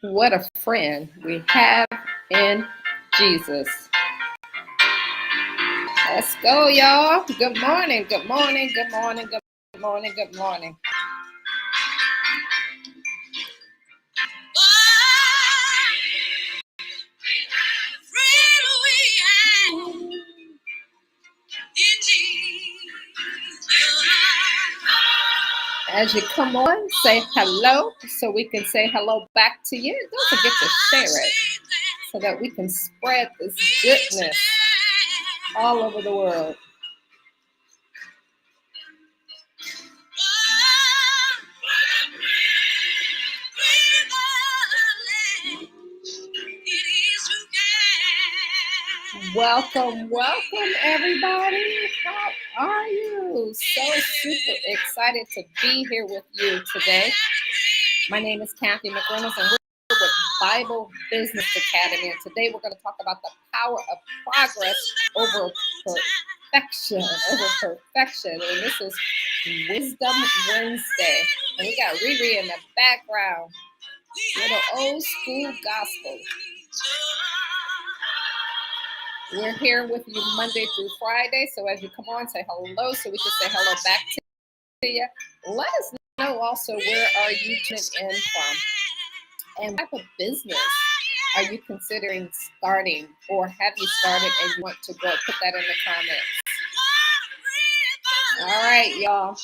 What a friend we have in Jesus. Let's go, y'all. Good morning, good morning, good morning, good morning, good morning. As you come on, say hello so we can say hello back to you. Don't forget to share it so that we can spread this goodness all over the world. Welcome, welcome everybody. How are you? So super excited to be here with you today. My name is Cathy McReynolds and we're with Bible Business Academy. And today we're going to talk about the power of progress over perfection. And this is Wisdom Wednesday. And we got Riri in the background. Little old school gospel. We're here with you Monday through Friday. So as you come on, say hello so we can say hello back to you. Let us know also where are you tuning in from and what type of business are you considering starting or have you started and you want to grow? Put that in the comments. All right, y'all.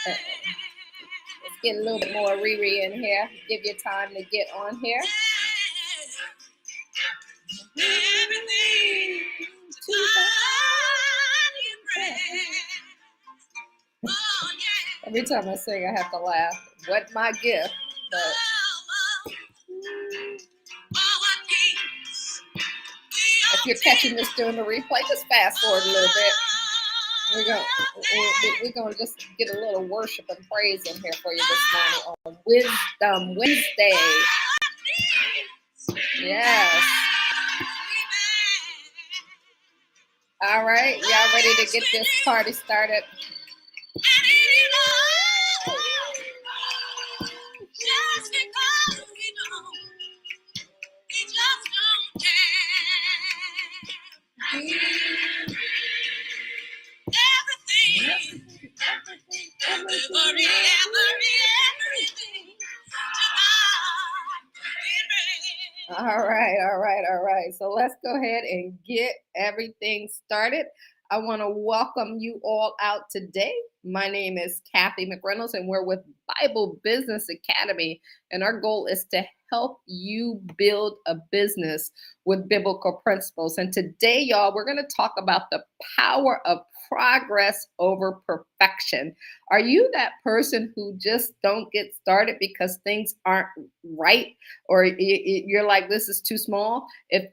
Let's get a little bit more Riri in here. Give you time to get on here. Every time I sing, I have to laugh. What my gift, but if you're catching this during the replay, just fast forward a little bit. We're gonna just get a little worship and praise in here for you this morning on Wisdom Wednesday. Yes. All right, y'all ready to get this party started? All right. So let's go ahead and get everything started. I want to welcome you all out today. My name is Cathy McReynolds, and we're with Bible Business Academy. And our goal is to help you build a business with biblical principles. And today, y'all, we're going to talk about the power of progress over perfection. Are you that person who just don't get started because things aren't right? Or you're like, this is too small? If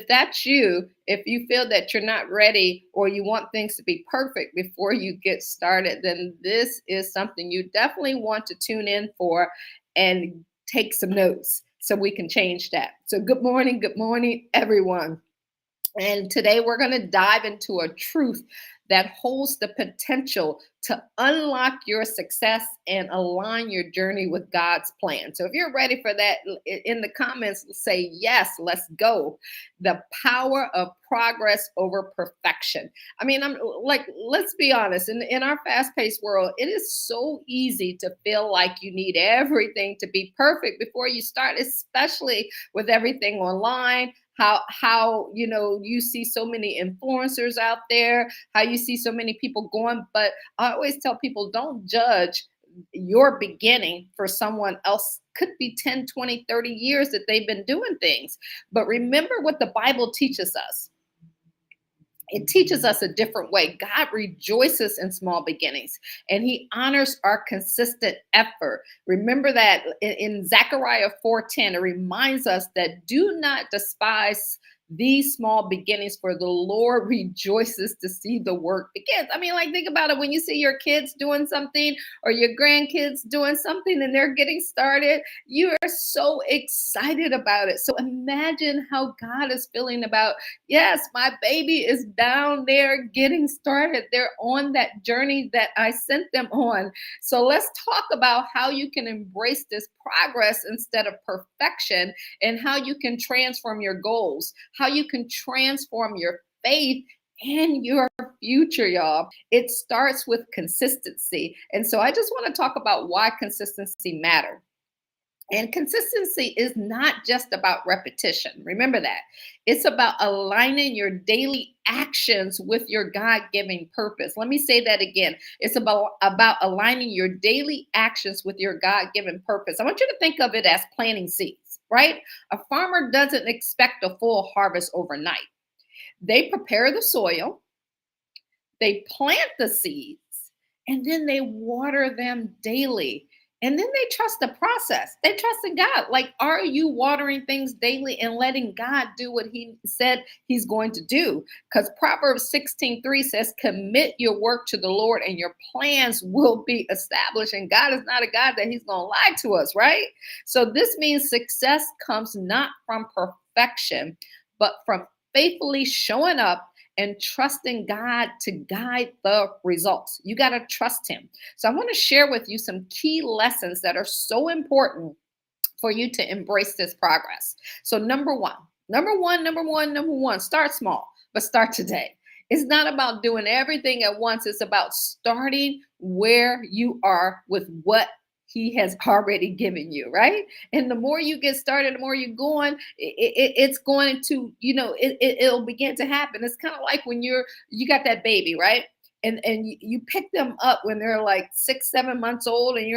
that's you, if you feel that you're not ready or you want things to be perfect before you get started, then this is something you definitely want to tune in for and take some notes so we can change that. So good morning, everyone. And today we're going to dive into a truth that holds the potential to unlock your success and align your journey with God's plan. So if you're ready for that, in the comments, say, yes, let's go. The power of progress over perfection. I mean, I'm like, let's be honest, in our fast-paced world, it is so easy to feel like you need everything to be perfect before you start, especially with everything online. How you see so many influencers out there, how you see so many people going, but I always tell people, don't judge your beginning for someone else. Could be 10, 20, 30 years that they've been doing things. But remember what the Bible teaches us. It teaches us a different way. God rejoices in small beginnings and he honors our consistent effort. Remember that in Zechariah 4:10, it reminds us that do not despise these small beginnings, for the Lord rejoices to see the work begins. I mean, like, think about it. When you see your kids doing something or your grandkids doing something and they're getting started, you are so excited about it. So imagine how God is feeling about, yes, my baby is down there getting started. They're on that journey that I sent them on. So let's talk about how you can embrace this progress instead of perfection, and how you can transform your goals, how you can transform your faith and your future, y'all. It starts with consistency. And so I just want to talk about why consistency matters. And consistency is not just about repetition. Remember that. It's about aligning your daily actions with your God-given purpose. Let me say that again. It's about aligning your daily actions with your God-given purpose. I want you to think of it as planting seeds, right? A farmer doesn't expect a full harvest overnight. They prepare the soil, they plant the seeds, and then they water them daily. And then they trust the process. They trust in God. Like, are you watering things daily and letting God do what he said he's going to do? Because Proverbs 16:3 says, commit your work to the Lord and your plans will be established. And God is not a God that he's going to lie to us, right? So this means success comes not from perfection, but from faithfully showing up and trusting God to guide the results. You got to trust him. So I want to share with you some key lessons that are so important for you to embrace this progress. So number one, start small, but start today. It's not about doing everything at once. It's about starting where you are with what he has already given you, right? And the more you get started, the more you're going, it's going to, it'll begin to happen. It's kind of like when you got that baby, right? And you pick them up when they're like 6, 7 months old, and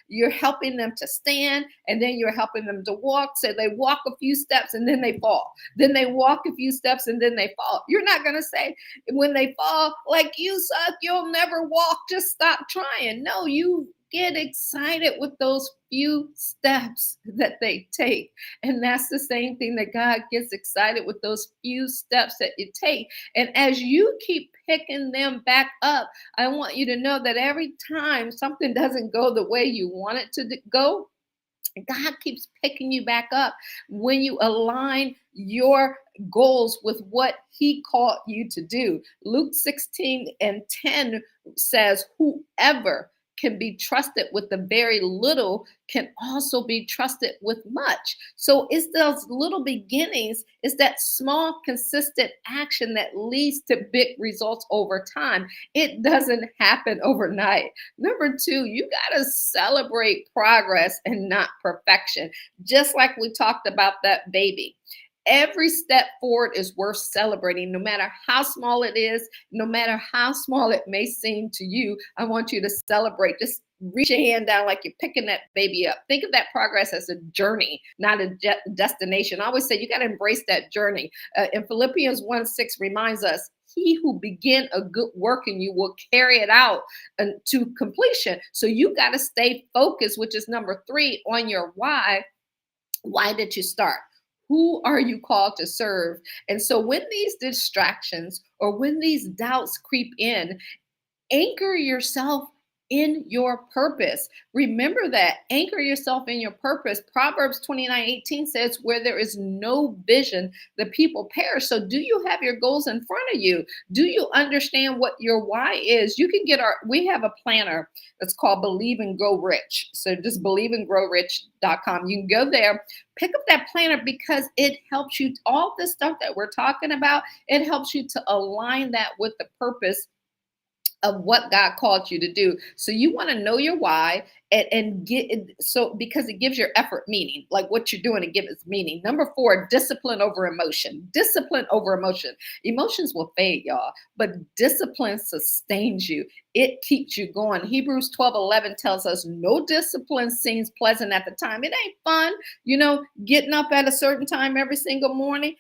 you're helping them to stand, and then you're helping them to walk. So they walk a few steps and then they fall. Then they walk a few steps and then they fall. You're not going to say when they fall, like, you suck, you'll never walk, just stop trying. No, you get excited with those few steps that they take. And that's the same thing that God gets excited with, those few steps that you take. And as you keep picking them back up, I want you to know that every time something doesn't go the way you want it to go, God keeps picking you back up when you align your goals with what he called you to do. Luke 16:10 says, whoever can be trusted with the very little can also be trusted with much. So it's those little beginnings, it's that small, consistent action that leads to big results over time. It doesn't happen overnight. Number two, you got to celebrate progress and not perfection. Just like we talked about that baby. Every step forward is worth celebrating, no matter how small it is, no matter how small it may seem to you. I want you to celebrate. Just reach your hand down like you're picking that baby up. Think of that progress as a journey, not a destination. I always say you got to embrace that journey. In Philippians 1:6 reminds us, he who begin a good work in you will carry it out to completion. So you got to stay focused, which is number three, on your why. Why did you start? Who are you called to serve? And so when these distractions or when these doubts creep in, anchor yourself in your purpose. Remember that. Anchor yourself in your purpose. Proverbs 29:18 says, where there is no vision, the people perish. So do you have your goals in front of you? Do you understand what your why is? You can we have a planner that's called Believe and Grow Rich. So just believeandgrowrich.com. You can go there, pick up that planner, because it helps you, all this stuff that we're talking about, it helps you to align that with the purpose of what God called you to do. So you want to know your why and get so, because it gives your effort meaning, like what you're doing, it gives it meaning. Number four, discipline over emotion. Discipline over emotion. Emotions will fade, y'all, but discipline sustains you. It keeps you going. Hebrews 12:11 tells us no discipline seems pleasant at the time. It ain't fun, getting up at a certain time every single morning.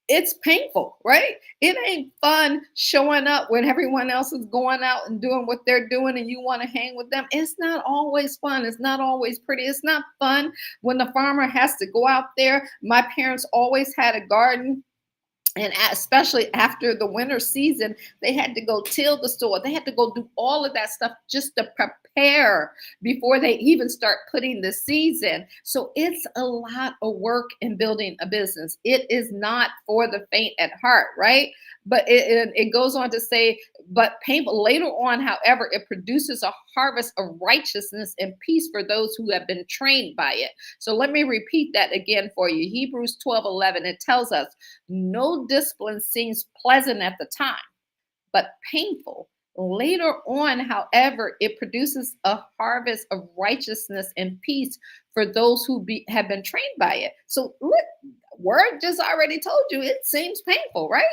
It's painful, right? It ain't fun showing up when everyone else is going out and doing what they're doing and you want to hang with them. It's not always fun. It's not always pretty. It's not fun when the farmer has to go out there. My parents always had a garden. And especially after the winter season, they had to go till the soil. They had to go do all of that stuff just to prepare before they even start putting the seeds in. So it's a lot of work in building a business. It is not for the faint at heart, right? But it goes on to say, but painful later on, however, it produces a harvest of righteousness and peace for those who have been trained by it. So let me repeat that again for you. Hebrews 12:11, it tells us, no discipline seems pleasant at the time, but painful. Later on, however, it produces a harvest of righteousness and peace for those who have been trained by it. So, look, word just already told you it seems painful, right?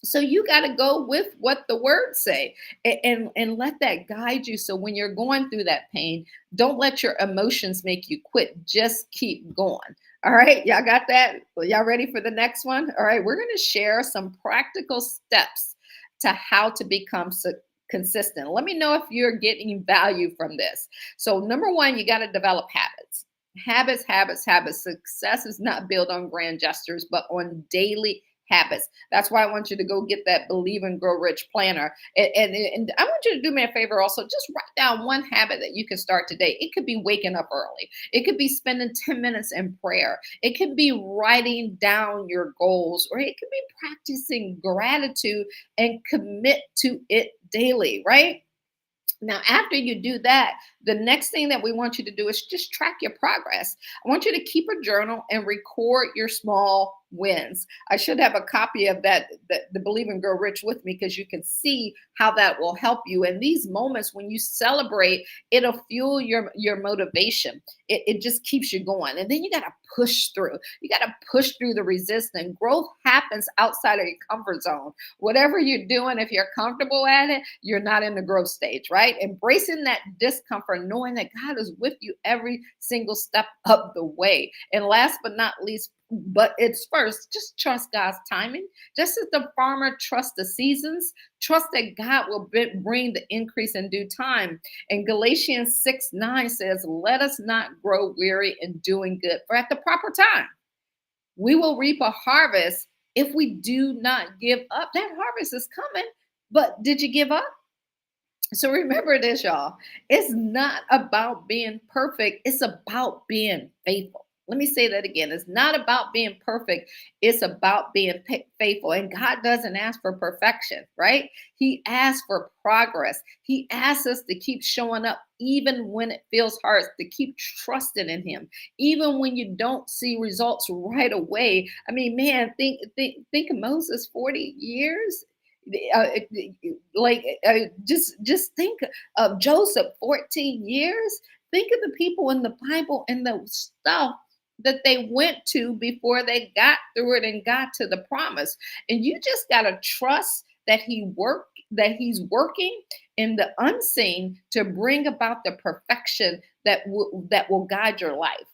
So you got to go with what the words say, and let that guide you. So when you're going through that pain, don't let your emotions make you quit. Just keep going. All right, y'all got that? Y'all ready for the next one? All right, we're going to share some practical steps to how to become consistent. Let me know if you're getting value from this. So number one, you got to develop habits. Habits, habits, habits. Success is not built on grand gestures, but on daily habits. That's why I want you to go get that Believe and Grow Rich planner. And I want you to do me a favor also. Just write down one habit that you can start today. It could be waking up early. It could be spending 10 minutes in prayer. It could be writing down your goals, or it could be practicing gratitude and commit to it daily, right? Now, after you do that, the next thing that we want you to do is just track your progress. I want you to keep a journal and record your small wins. I should have a copy of that, the Believe and Grow Rich with me, because you can see how that will help you. And these moments when you celebrate, it'll fuel your motivation. It just keeps you going. And then you got to push through. You got to push through the resistance. Growth happens outside of your comfort zone. Whatever you're doing, if you're comfortable at it, you're not in the growth stage, right? Embracing that discomfort, knowing that God is with you every single step of the way. And last but not least, but it's first, just trust God's timing. Just as the farmer trusts the seasons, trust that God will bring the increase in due time. And Galatians 6:9 says, let us not grow weary in doing good, for at the proper time, we will reap a harvest if we do not give up. That harvest is coming, but did you give up? So remember this, y'all. It's not about being perfect, it's about being faithful. Let me say that again. It's not about being perfect, it's about being faithful. And God doesn't ask for perfection, right? He asks for progress. He asks us to keep showing up even when it feels hard, to keep trusting in Him, even when you don't see results right away. I mean, man, think of Moses, 40 years. uh, just think of Joseph, 14 years. Think of the people in the Bible and the stuff that they went to before they got through it and got to the promise. And you just got to trust that he's working in the unseen to bring about the perfection that will guide your life.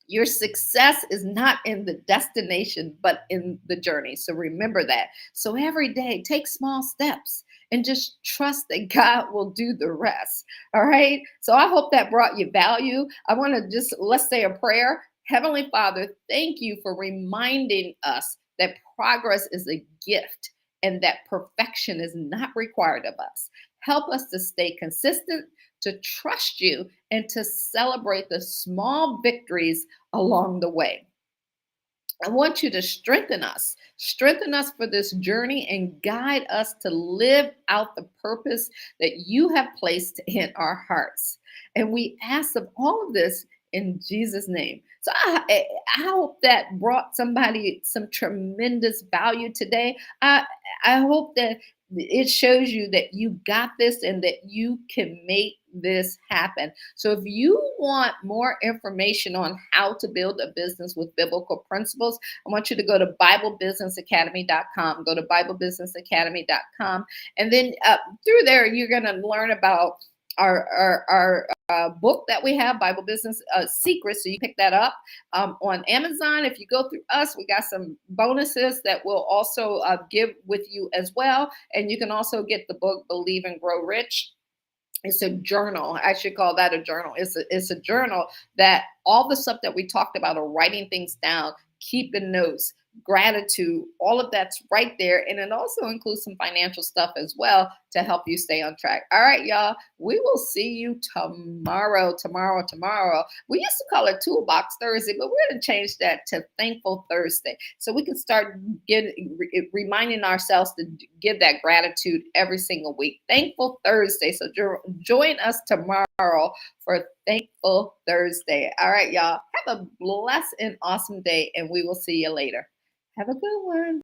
Your success is not in the destination, but in the journey. So remember that. So every day, take small steps and just trust that God will do the rest. All right. So I hope that brought you value. I want to let's say a prayer. Heavenly Father, thank you for reminding us that progress is a gift and that perfection is not required of us. Help us to stay consistent, to trust you, and to celebrate the small victories along the way. I want you to strengthen us for this journey and guide us to live out the purpose that you have placed in our hearts. And we ask of all of this in Jesus' name. So I hope that brought somebody some tremendous value today. I hope that it shows you that you got this and that you can make this happen. So if you want more information on how to build a business with biblical principles, I want you to go to BibleBusinessAcademy.com. Go to BibleBusinessAcademy.com. And then through there, you're going to learn about our book that we have, Bible Business Secrets. So you pick that up on Amazon. If you go through us, we got some bonuses that we'll also give with you as well. And you can also get the book, Believe and Grow Rich. It's a journal. I should call that a journal. It's a journal that all the stuff that we talked about are writing things down, keeping notes, gratitude, all of that's right there. And it also includes some financial stuff as well to help you stay on track. All right, y'all. We will see you tomorrow. Tomorrow. We used to call it Toolbox Thursday, but we're going to change that to Thankful Thursday so we can start reminding ourselves to give that gratitude every single week. Thankful Thursday. So join us tomorrow for Thankful Thursday. All right, y'all. Have a blessed and awesome day, and we will see you later. Have a good one.